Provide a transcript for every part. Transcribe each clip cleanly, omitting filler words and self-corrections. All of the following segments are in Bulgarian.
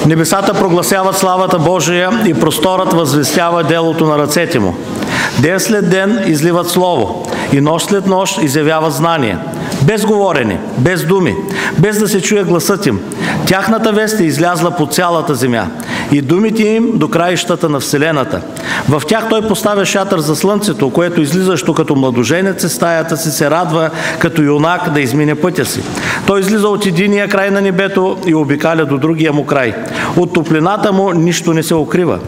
Небесата прогласяват славата Божия и просторът възвестява делото на ръцете му. Ден след ден изливат слово и нощ след нощ изявяват знание. Без говорене, без думи, без да се чуе гласът им. Тяхната вест е излязла по цялата земя и думите им до краищата на вселената. В тях той поставя шатър за слънцето, което излизащо като младоженец в стаята си се радва като юнак да измине пътя си. Той излиза от единия край на небето и обикаля до другия му край. От топлината му нищо не се укрива.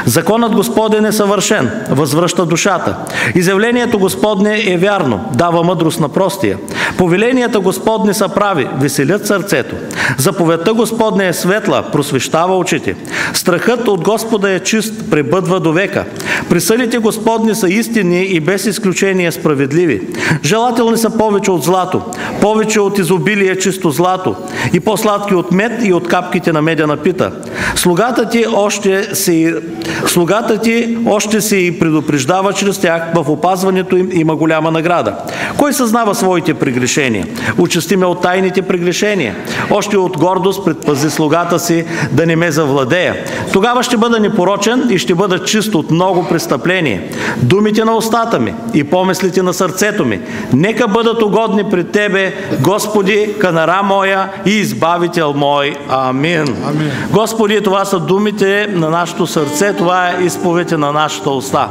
Законът Господен е съвършен, възвръща душата. Изявлението Господне е вярно, дава мъдрост на простия. Повеленията Господни са прави, веселят сърцето. Заповедта Господне е светла, просвещава очите. Страхът от Господа е чист, пребъдва до века. Присъдите Господни са истинни и без изключение справедливи. Желателни са повече от злато, повече от изобилие чисто злато и по-сладки от мед и от капките на медена пита. Слугата ти още се и предупреждава чрез тях, в опазването им има голяма награда. Кой съзнава своите прегрешения? Очисти ме от тайните прегрешения. Още от гордост предпази слугата си да не ме завладея. Тогава ще бъда непорочен и ще бъда чист от много престъпления. Думите на устата ми и помислите на сърцето ми нека бъдат угодни пред Тебе, Господи, канара моя и избавител мой. Амин. Амин. Господи, това са думите на нашето сърце, това е изповедта на нашата уста.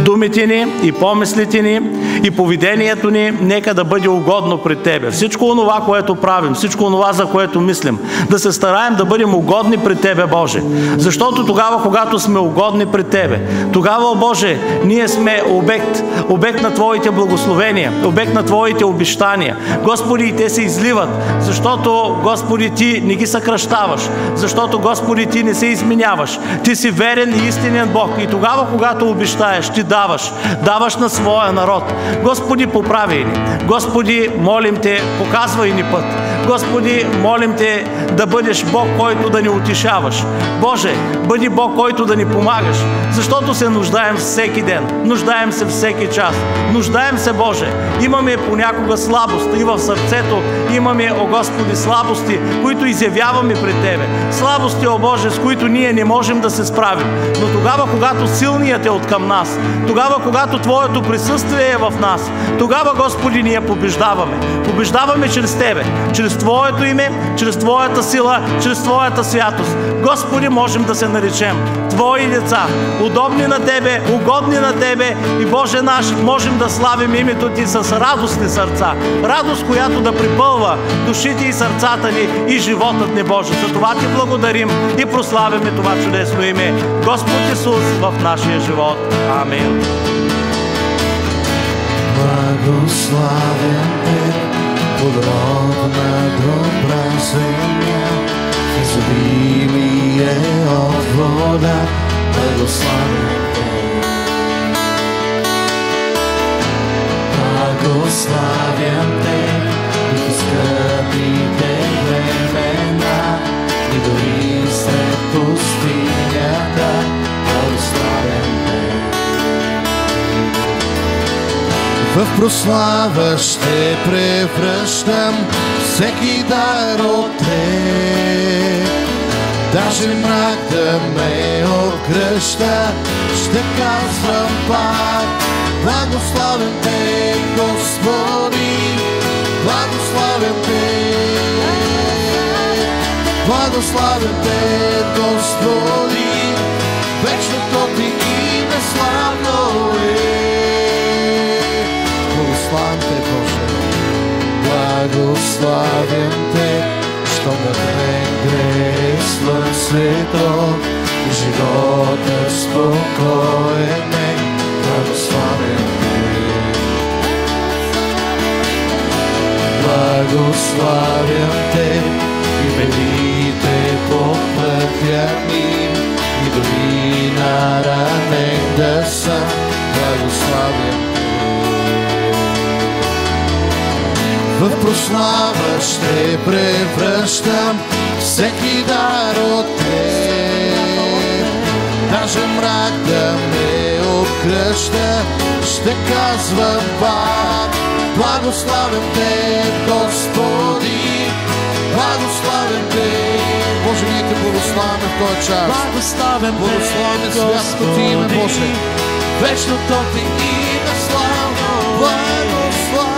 Думите ни и помислите ни и поведението ни нека да бъде угодно пред Тебе. Всичко онова, което правим, всичко онова, за което мислим, да се стараем да бъдем угодни пред Тебе, Боже. Защото тогава, когато сме угодни пред Тебе, тогава, Боже, ние сме обект на Твоите благословения, обект на Твоите обещания. Господи, и те се изливат, защото, Господи, Ти не ги съкращаваш, защото, Господи, Ти не се изменяваш. Ти си верен и истинен Бог. И тогава, когато обещаеш, Ти даваш на своя народ. Господи, поправи ни. Господи, молим Те, показвай ни път. Господи, молим Те да бъдеш Бог, който да ни утешаваш. Боже, бъди Бог, който да ни помагаш, защото се нуждаем всеки ден, нуждаем се всеки час, нуждаем се, Боже. Имаме понякога слабост и в сърцето имаме, о Господи, слабости, които изявяваме пред Тебе. Слабости, о Боже, с които ние не можем да се справим. Но тогава, когато силният е откъм нас, тогава, когато Твоето присъствие е в нас, тогава, Господи, ние побеждаваме. Побеждаваме чрез Тебе, чрез Твоето име, чрез Твоята сила, чрез Твоята святост. Господи, можем да се наречем Твои деца, удобни на Тебе, угодни на Тебе и, Боже наш, можем да славим името Ти с радостни сърца. Радост, която да припълва душите и сърцата ни и животът ни, Боже. За това Ти благодарим и прославяме това чудесно име. Господ Исус в нашия живот. Амин. Благославен Те, плодородна добра земя, изобилие от вода, благославен Те. Благославен Те, и в скъпите времена, и дори след пустинята, благославен Те. В прослава ще превръщам всеки дар от Теб. Даже мрак да ме обгръща, ще казвам пак: благославен Те, Господи, благославен Те. Благославен Те, Господи, вечното Ти име славно е. Благославен Те, Боже, благославен Те, що над мен грее слънцето, живота спокоен е. Благославен Те, благославен Те, и ведите по пътя ми, и дори наранен да съм. Благославен Те. В прослава ще превръщам всеки дар от Теб. Даже мрак да ме обгръща, ще казвам пак: благославен Те, Господи, благославен Те. Боже, ние Те благославяме в този час. Благославяме святото Ти име, Боже. Вечното Ти име славно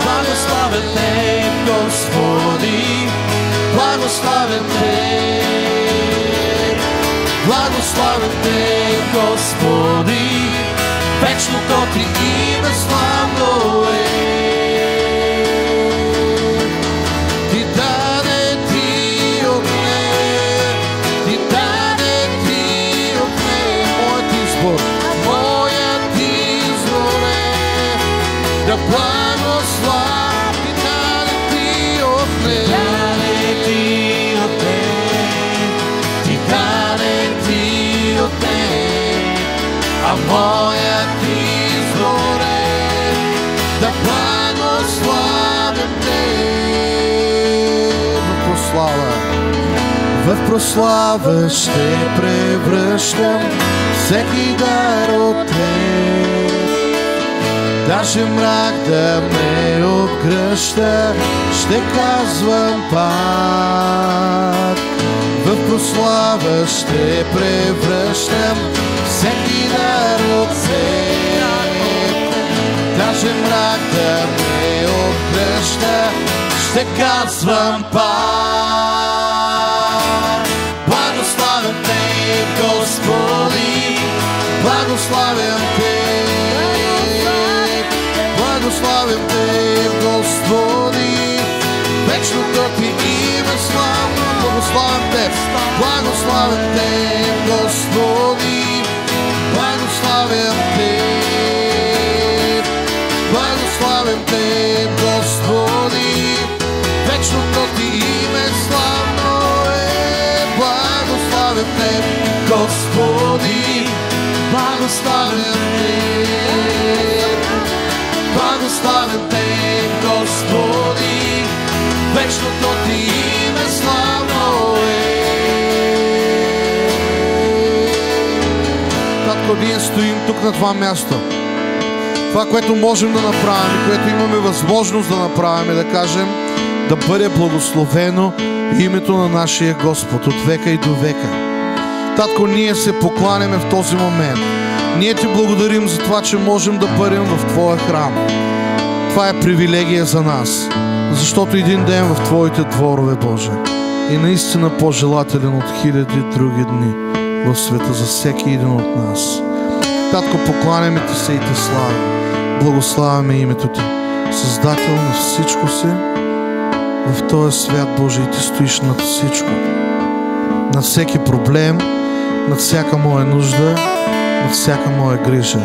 благославен Те, Господи, благославен Те, благославен Те, Господи, вечното Ти име славно е. Ти даде Ти отне, Ти даде Ти отне, моят избор, моят избор е да благославя. Ти даде Ти отне, Ти даде Ти отне, а моят избор е да благославям Те. В прослава ще превръщам всеки дар от Теб. Даже мрак да ме обгръща, ще казвам пак. В прослава ще превръщам всеки дар от Теб. Даже мрак да ме обгръща, ще казвам пак. Благославям Те, Господи, благославям Те, благославям Те, Господи, вечното Ти име славно, благославям Те, благославям Те, Господи, благославям Те, благославям Те, Господи, вечното Ти име славно е, благославям Те, Господи, благославям Те, благославям Те, Господи, вечното Ти име славно е. Татко, ние стоим тук на това място. Това, което можем да направим, което имаме възможност да направим, е да кажем да бъде благословено името на нашия Господ от века и до века. Татко, ние се покланяме в този момент. Ние Ти благодарим за това, че можем да бъдем в Твоя храм. Това е привилегия за нас, защото един ден в Твоите дворове, Боже, е наистина по-желателен от хиляди други дни в света за всеки един от нас. Татко, покланяме Ти се и Те славим. Благославяме името Ти, Създател на всичко се в този свят, Боже, и Ти стоиш над всичко. Над всеки проблем, над всяка моя нужда, над всяка моя грижа.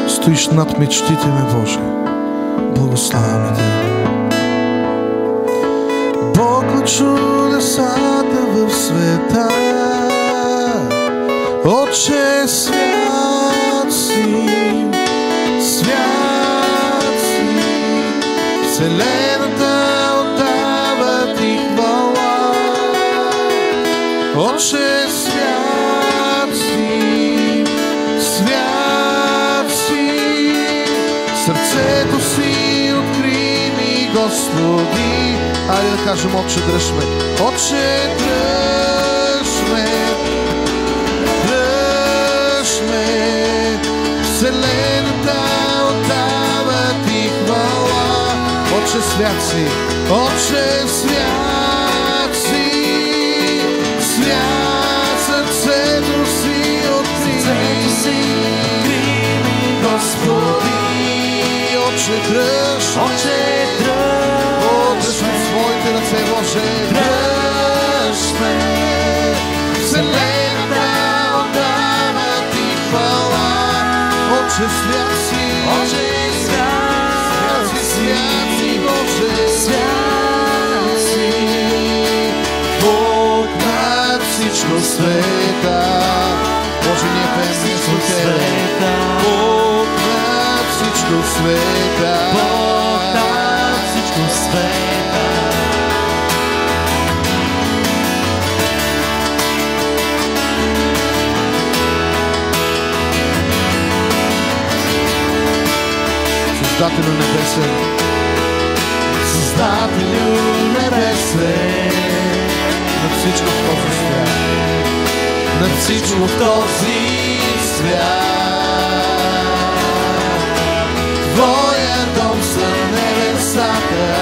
Стоиш над мечтите ми, Боже. Благославяме Те. Бог от чудесата в света, Отче, свят си, свят си, вселената отдава Ти хвала. Отче, свят си, свят си, сърцето си откри ми, Господи. Айде да кажем, Отче, дръж ме. Отче, дръж ме, дръж ме, вселената отдава Ти хвала. Отче, свят си, Отче, свят си, свят, сърцето си откри ми, Господи. Отче, дръж ме, дръж ме в своите ръце, Боже. Дръж ме, вселената отдава Ти хвала. Отче, свят си, свят си, свят си, Боже. Свят си, Бог над всичко света. Боже, ние пеем днес от Тебе. Бог над всичко света. Бог над всичко света. Създателю небесен, Създателю небесен, на всичко в този свят. над всичко в този свят. Твоя дом са небесата,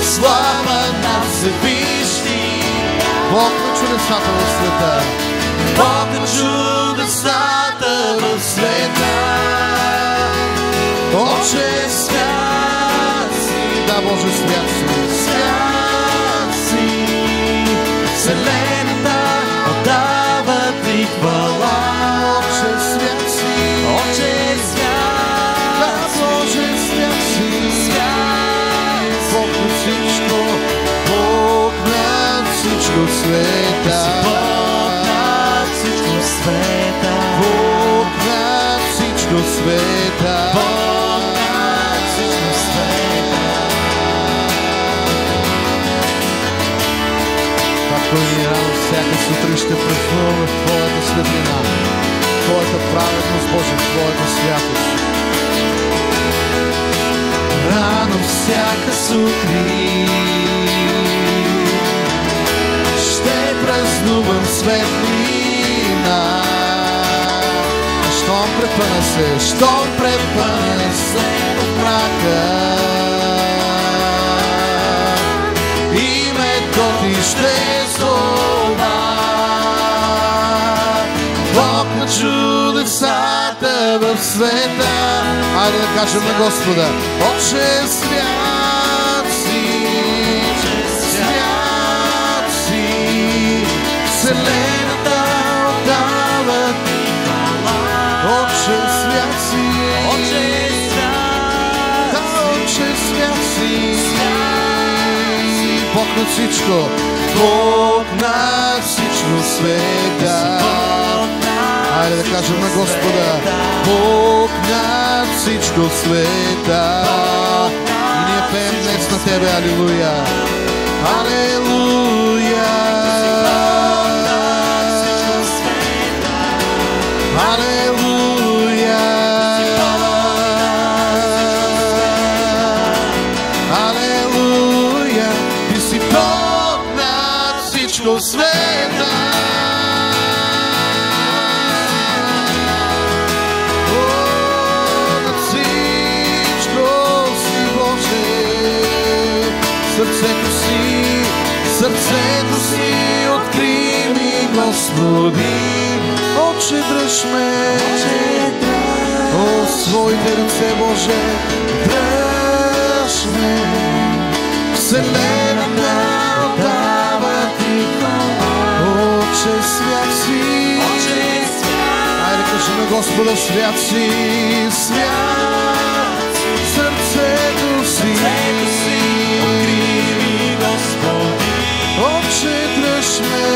слава на Всевишни. Бог на чудесата в света, Бог на чудесата в света. Отче, свят си, да, Боже, свят си, свят си. Вселената отдава ти хвала. Отче, свят си, Отче, свят, да, Боже, свят си, свят. Бог на всичко, Бог над всичко света. Бог над всичко света. Бог над всичко света. Бог над всичко света. Както и рано всяка сутрин ще празнуваме в Твоята светлина, Твоята праведност, Боже, Твоята святост. Рано всяка сутрин ще празнувам светлина. Щом препъна се от мрака, името ти ще зова. Бог на чудесата в света. Айде да кажем на Господа: Отче, свят си, свят си. Вселената отдава ти хвала. Отче, свят си, Отче, свят си. Бог над всичко, Бог над всичко света. Айде да кажем на Господа: Бог над всичко света. И ние пеем днес на Тебе, алилуя, алилуя, алилуя, алилуя. Ти си Бог над всичко света. Сърцето си откри ми, Господи. Отче, дръж ме, о, своите ръце, Боже, дръж ме. Вселената отдава ти хвала. Отче, свят си, айде кажи на Господа: свят си, свят. Сърцето си Отче, дръж ме,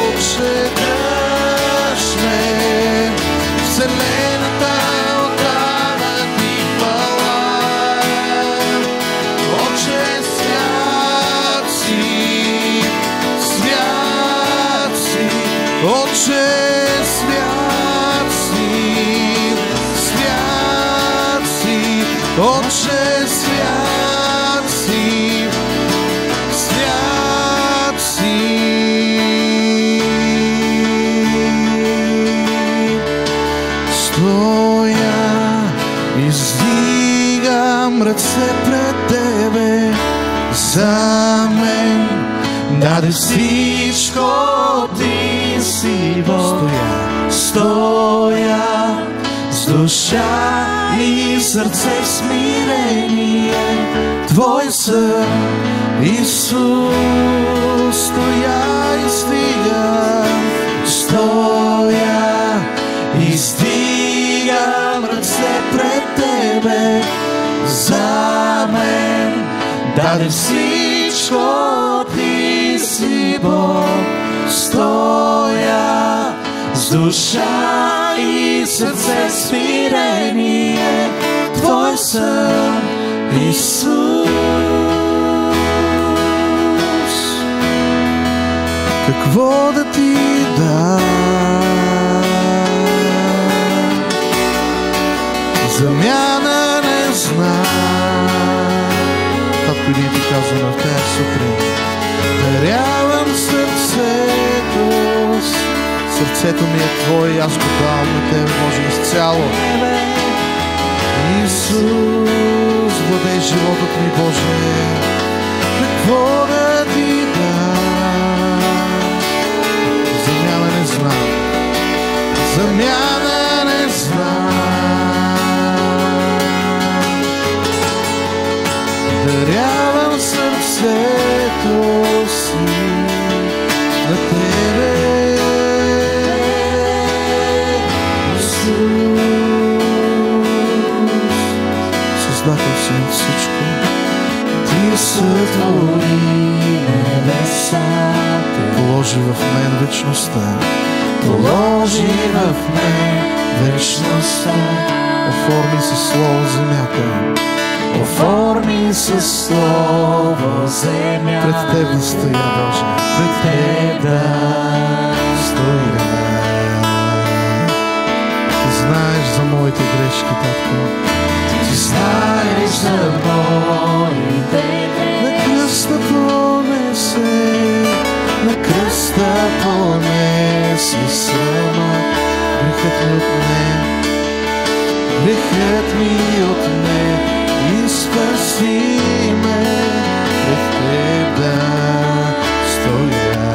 Отче, дръж ме. Вселената отдава ти хвала. Отче, свят си, свят си. Отче, свят си, свят си. Отче, свят си, свят си. Стоя, издигам ръце пред Тебе. За мен даде всичко Ти си Бог. Стоя с душа и сърце в смирение. Твой сън, Исус, стоя и стигам. Стоя, издигам ръце пред Тебе. За мен даде всичко Ти си Бог. Стоя с душа и сърце смирение. Твой сън, Исус. Какво да ти дам? Замяна не знам. Всичко един ти казваме в тази сутрин. Дарявам сърцето си. Сърцето ми е Твое и аз го давам на Тебе, Боже, изцяло. Исус, владей животът ми, Боже. Какво да Ти дам? Замяна не знам. Замяна не знам. Дарявам сърцето си на Тебе, Исус. Създател си на всичко. Ти сътвори небесата, положи в мен вечността. Положи в мен вечността. Оформи със Слово земята. Оформи със Слово земята. Пред Теб да стоя, Боже. Пред Теб да стоя. Ти знаеш за моите грешки, Татко. Ти знаеш за моите грешки. На кръста понесе, на кръста понеси срама. Грехът ми отне, грехът ми отне и спаси ме. Пред Теб да стоя.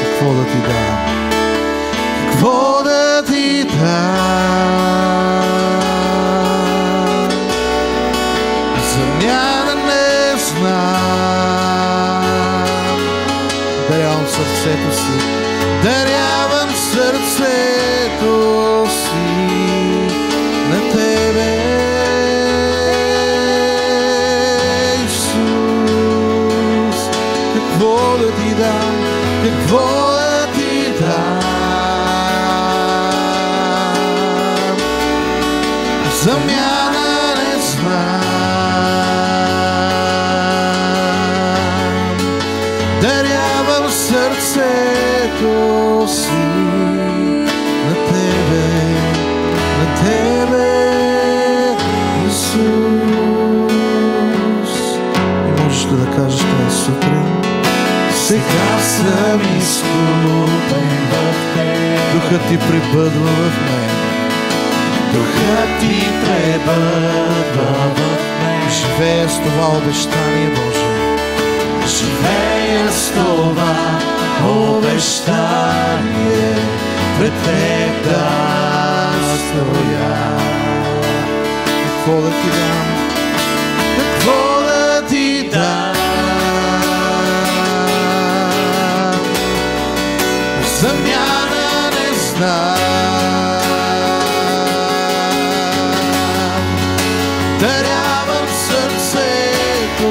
Какво да Ти дам? Какво да Ти дам? Замяна не знам. Дарявам сърцето си. Дарявам сърцето си на Тебе, Исус. Какво да Ти дам? Какво да Ти дам? Замяна не знам. Дарявам сърцето си на Тебе, Исус. И можеш ли да кажеш тази сутрин? Сега съм изкупен в Теб. Духът Ти пребъдва в мен. Духът Ти пребъдва в мен. Живея с това обещание, Боже. Живея с това обещание. Пред Теб да стоя. Какво да Ти дам? Какво да Ти дам? Замяна не знам. Дарявам сърцето,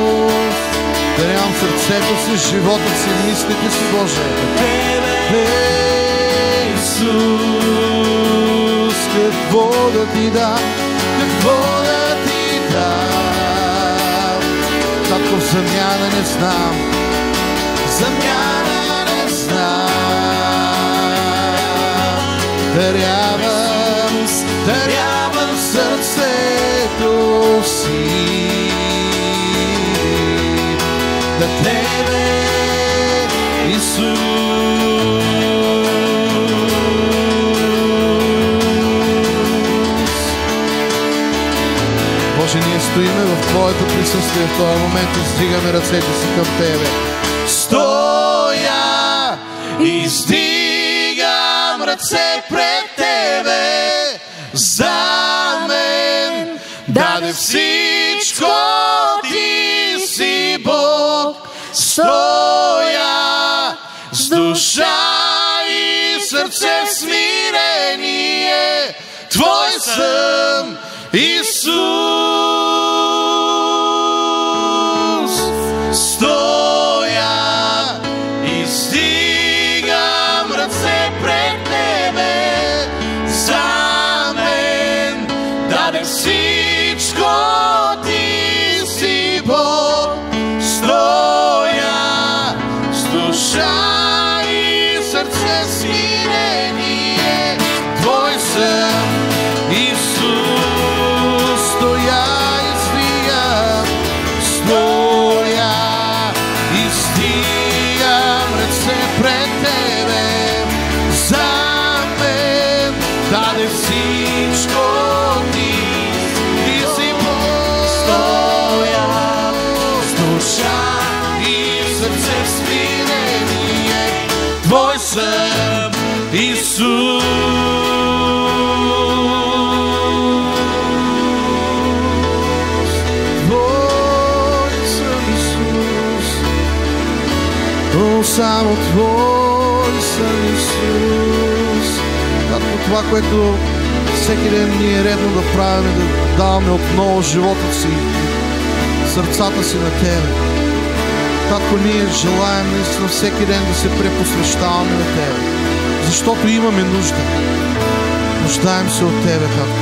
дарявам сърцето си, живота си, мислите си, Боже. Тебе, Исус, какво да Ти дам? Какво да Ти дам? Татко, в замяна не знам. Замяна не знам. Дарявам сърцето си на Тебе, Исус. Боже, ние стоиме в Твоето присъствие в този момент и издигаме ръцете си към Тебе. Стоя и издигам ръце пред Тебе. За мен даде всичко Ти си Бог. Стоя с душа и сърце в смирение. Твой съм, Исус. Стоя и издигам ръце пред Тебе. За мен даде всичко Ти си Бог. Стоя с душа и сърце смирение. Твой съм, Исус. Стоя съм Исус. Твой съм Исус. О, само Твой съм Исус. Както това, което всеки ден ни е редно да правим, да даваме отново живота си, сърцата си на Тебе. Татко, ние желаем наистина всеки ден да се препосвещаваме на Тебе, защото имаме нужда. Нуждаем се от Тебе, Татко.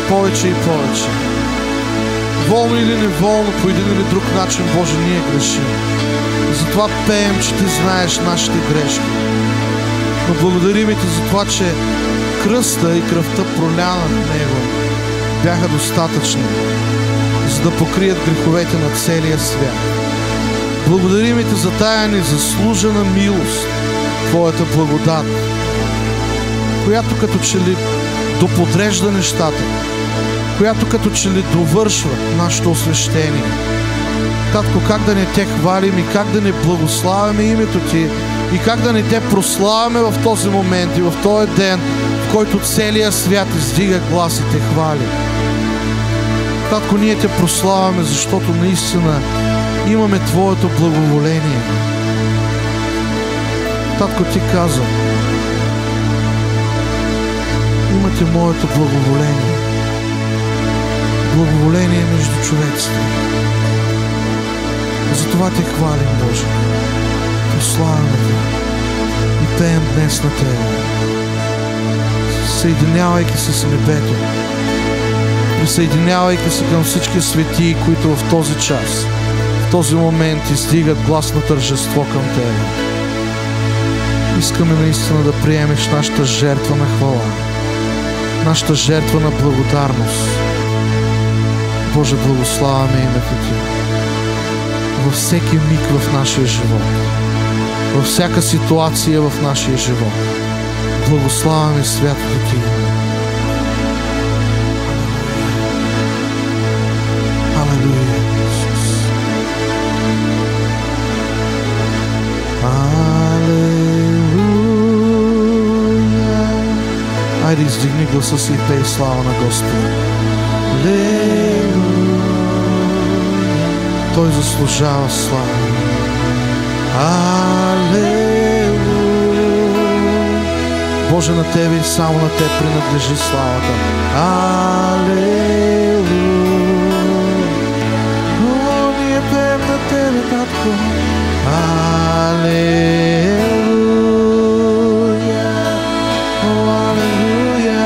Повече и повече. Волно или неволно, по един или друг начин, Боже, ние грешим. Затова пеем, че Ти знаеш нашите грешки. Но благодарим Ти за това, че кръста и кръвта, проляна в Него, бяха достатъчни, за да покрият греховете на целия свят. Благодарим Ти за тая незаслужена милост, Твоята благодат, която като че ли доподрежда нещата, която като че ли довършва нашето освещение. Татко, как да не Те хвалим и как да не благославяме името Ти и как да не Те прославяме в този момент и в този ден, в който целият свят издига глас и Те хвали. Татко, ние Те прославяме, защото наистина имаме Твоето благоволение. Татко, Ти каза: имате моето благоволение. Благоволение между човеците. Затова Те хвалим, Боже. Прославяме Те и пеем днес на Тебе, съединявайки се с небето, присъединявайки се към всички светии, които в този час, в този момент издигат глас на тържество към Тебе. Искаме наистина да приемеш нашата жертва на хвала, нашата жертва на благодарност. Боже, благославяме името Ти във всеки миг в нашия живот, във всяка ситуация в нашия живот. Благославяме святото Ти име. Алелуя, Исус. Алелуя. Айде, издигни гласа си и пей слава на Господа. Алелуя. Той заслужава слава. Алелуя. Боже, на Тебе и само на Теб принадлежи славата. Алелуя. О, ние пеем на Тебе, Татко. Алелуя. О, алелуя.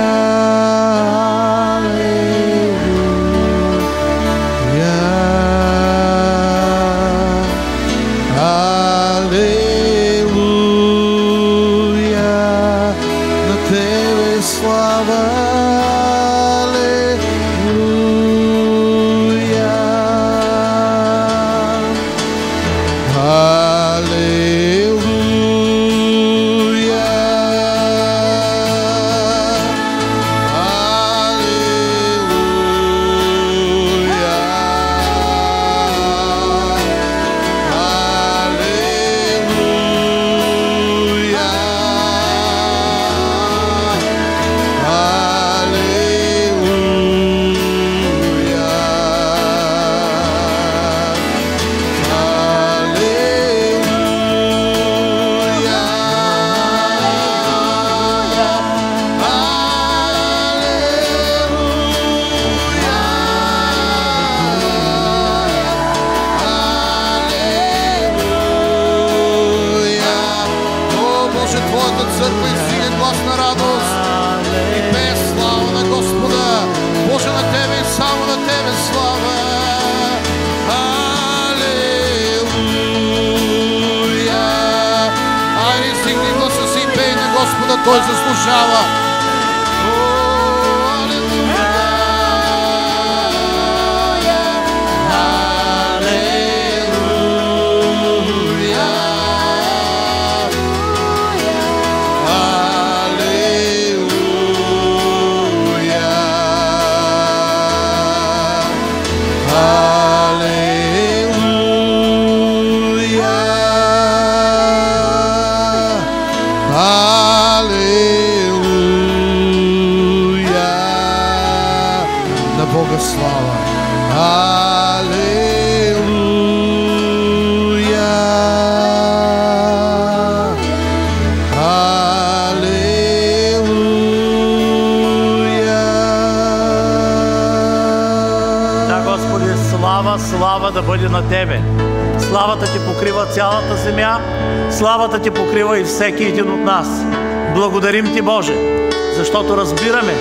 Той заслужава. Твоята слава. Алелуя. Алелуя. Да, Господи, слава да бъде на Тебе. Славата Ти покрива цялата земя, славата Ти покрива и всеки един от нас. Благодарим Ти, Боже, защото разбираме,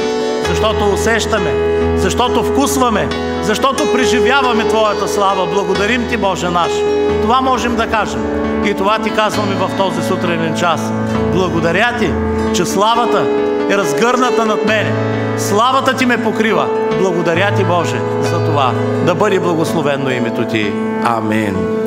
защото усещаме, защото вкусваме, защото преживяваме Твоята слава. Благодарим Ти, Боже наш. Това можем да кажем и това Ти казваме в този сутринен час. Благодаря Ти, че славата е разгърната над мене. Славата Ти ме покрива. Благодаря Ти, Боже, за това. Да бъде благословено името Ти. Амин.